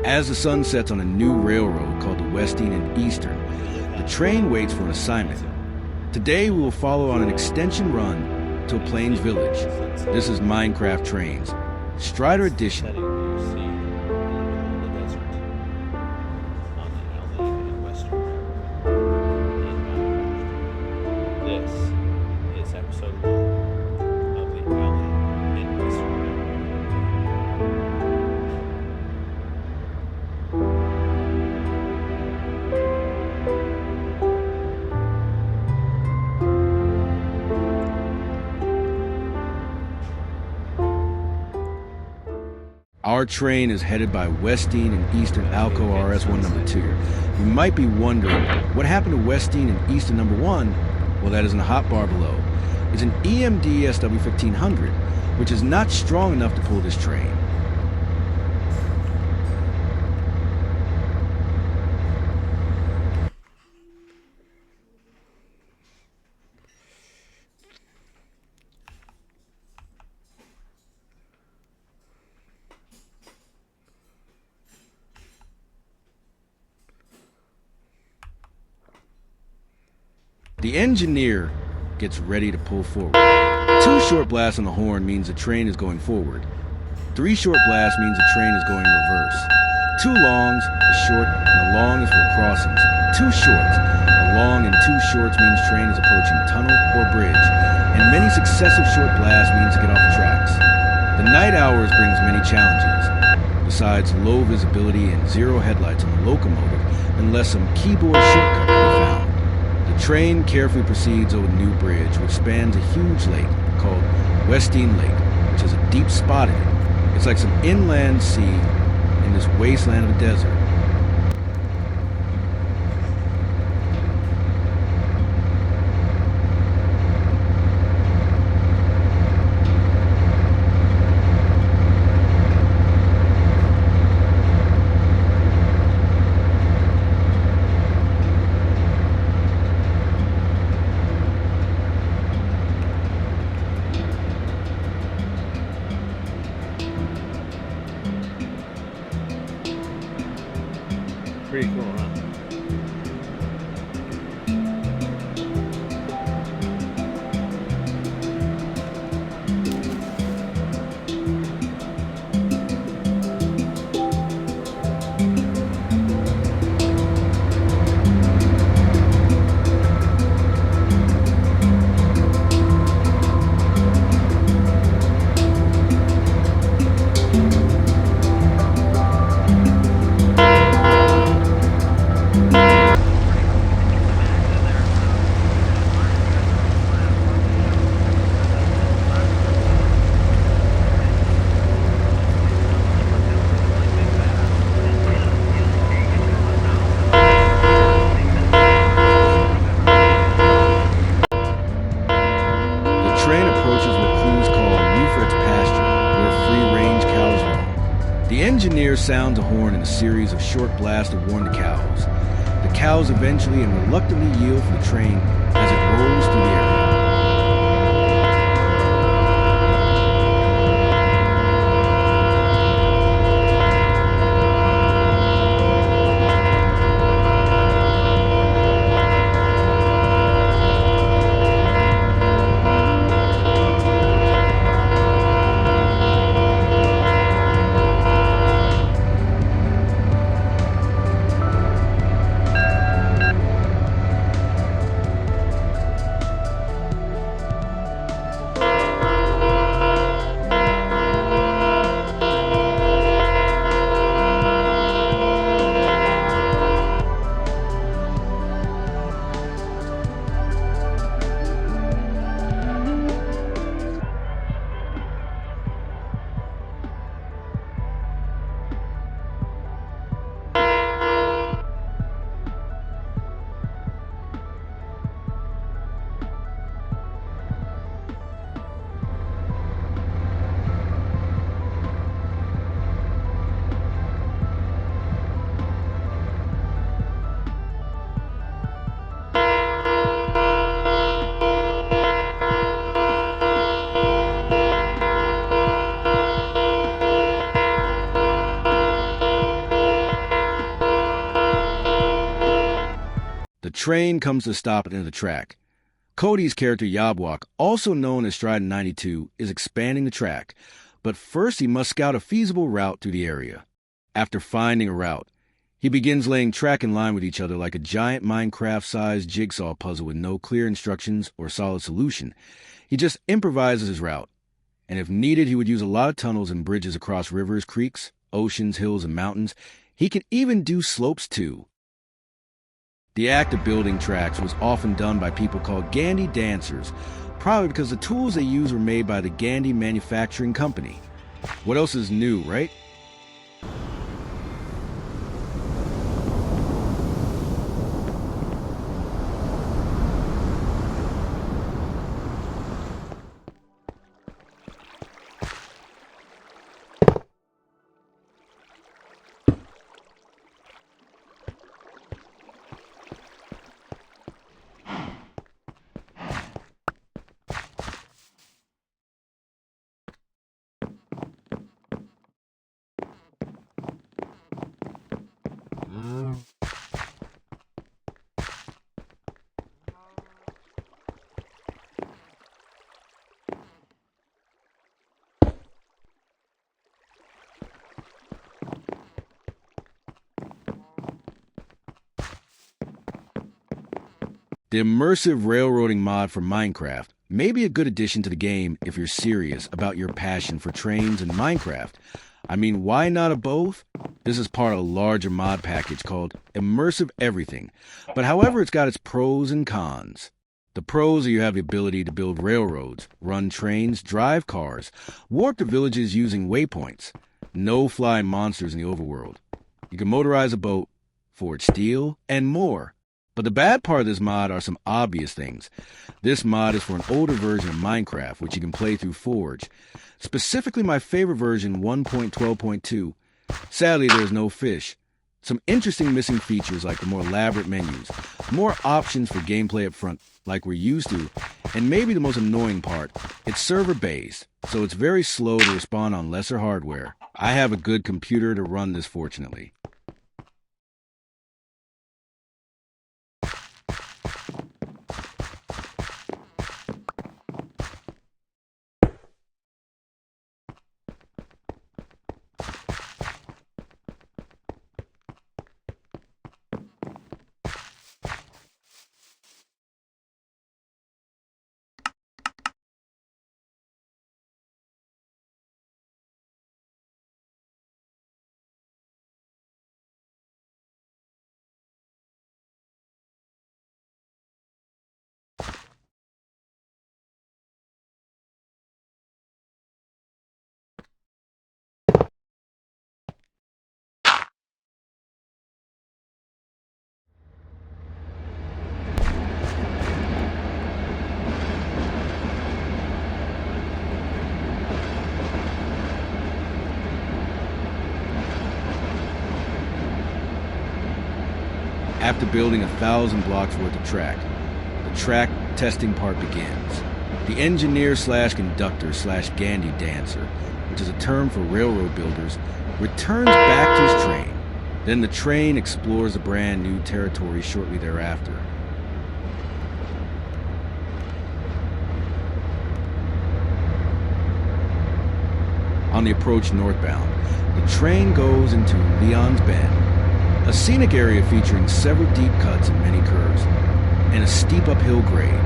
As the sun sets on a new railroad called the Western and Eastern, the train waits for an assignment. Today we will follow on an extension run to a Plains village. This is Minecraft Trains, Strider Edition. Our train is headed by Western and Eastern Alco RS1 number 2. You might be wondering, what happened to Western and Eastern number 1? Well, that is in the hotbar below. It's an EMD SW1500, which is not strong enough to pull this train. The engineer gets ready to pull forward. 2 short blasts on the horn means the train is going forward. 3 short blasts means the train is going reverse. 2 longs, a short, and a long is for crossings. 2 shorts, a long and 2 shorts means train is approaching tunnel or bridge. And many successive short blasts means to get off the tracks. The night hours brings many challenges. Besides low visibility and 0 headlights on the locomotive, unless some keyboard shortcut can be found. The train carefully proceeds over the new bridge, which spans a huge lake called Western Lake, which has a deep spot in it. It's like some inland sea in this wasteland of a desert. Pretty cool, huh? The engineer sounds a horn in a series of short blasts to warn the cows. The cows eventually and reluctantly yield for the train as it rolls through the area. train comes to a stop at the end of the track. Cody's character Yabwak, also known as Strident 92, is expanding the track, but first he must scout a feasible route through the area. After finding a route, he begins laying track in line with each other like a giant Minecraft-sized jigsaw puzzle with no clear instructions or solid solution. He just improvises his route, and if needed, he would use a lot of tunnels and bridges across rivers, creeks, oceans, hills, and mountains. He can even do slopes too. The act of building tracks was often done by people called Gandhi dancers, probably because the tools they used were made by the Gandhi Manufacturing Company. What else is new, right? The immersive railroading mod for Minecraft may be a good addition to the game if you're serious about your passion for trains and Minecraft. I mean, why not a both? This is part of a larger mod package called Immersive Everything, but however, it's got its pros and cons. The pros are you have the ability to build railroads, run trains, drive cars, warp to villages using waypoints, no flying monsters in the overworld. You can motorize a boat, forge steel, and more. But the bad part of this mod are some obvious things. This mod is for an older version of Minecraft, which you can play through Forge. Specifically my favorite version, 1.12.2. Sadly, there's no fish. Some interesting missing features like the more elaborate menus, more options for gameplay up front like we're used to, and maybe the most annoying part, it's server-based, so it's very slow to respond on lesser hardware. I have a good computer to run this, fortunately. After building 1,000 blocks worth of track, the track testing part begins. The engineer/conductor/Gandhi dancer, which is a term for railroad builders, returns back to his train. Then the train explores a brand new territory shortly thereafter. On the approach northbound, the train goes into Leon's Bend, a scenic area featuring several deep cuts and many curves, and a steep uphill grade.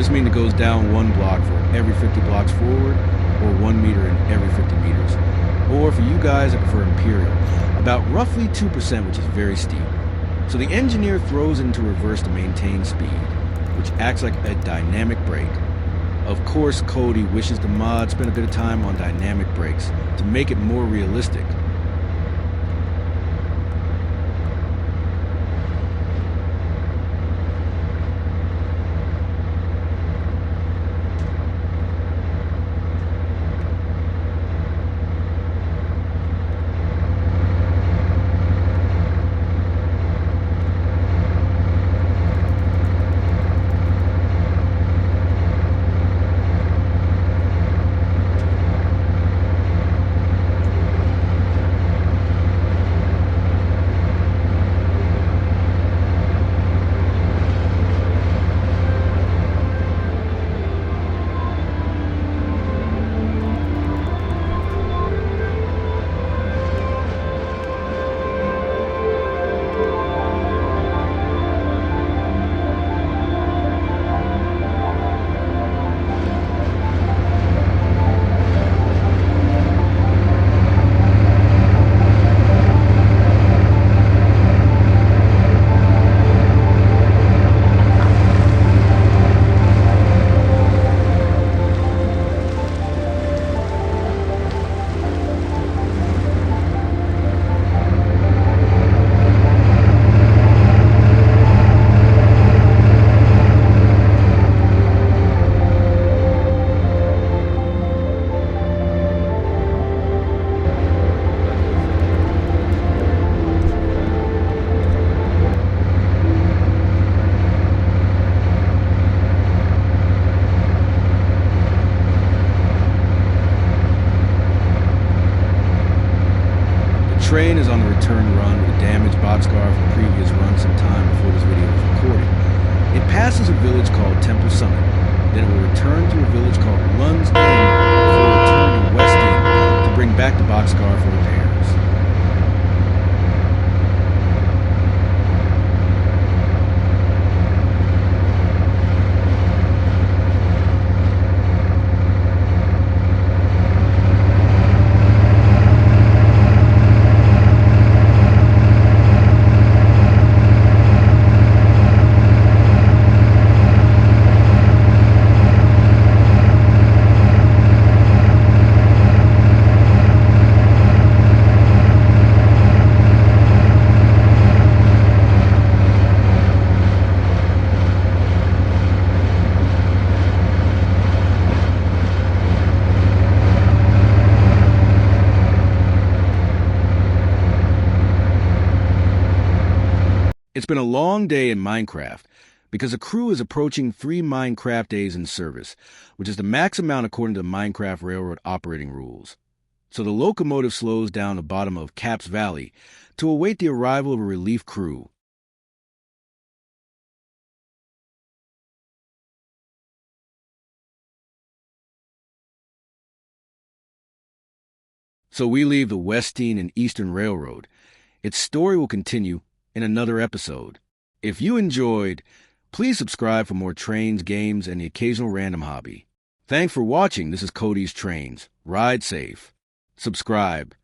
This means it goes down 1 block for every 50 blocks forward, or 1 meter in every 50 meters. Or for you guys that prefer Imperial, about roughly 2%, which is very steep. So the engineer throws into reverse to maintain speed, which acts like a dynamic brake. Of course, Cody wishes the mod spent a bit of time on dynamic brakes to make it more realistic. The train is on the return run with a damaged boxcar from the previous run some time before this video was recorded. It passes a village called Temple Summit. Then it will return to a village called Lund's End before it return to West End to bring back the boxcar for repairs. It's been a long day in Minecraft because the crew is approaching 3 Minecraft days in service, which is the max amount according to the Minecraft Railroad operating rules. So the locomotive slows down the bottom of Caps Valley to await the arrival of a relief crew. So we leave the Western and Eastern Railroad. Its story will continue in another episode. If you enjoyed, please subscribe for more trains, games, and the occasional random hobby. Thanks for watching. This is Cody's Trains. Ride safe. Subscribe.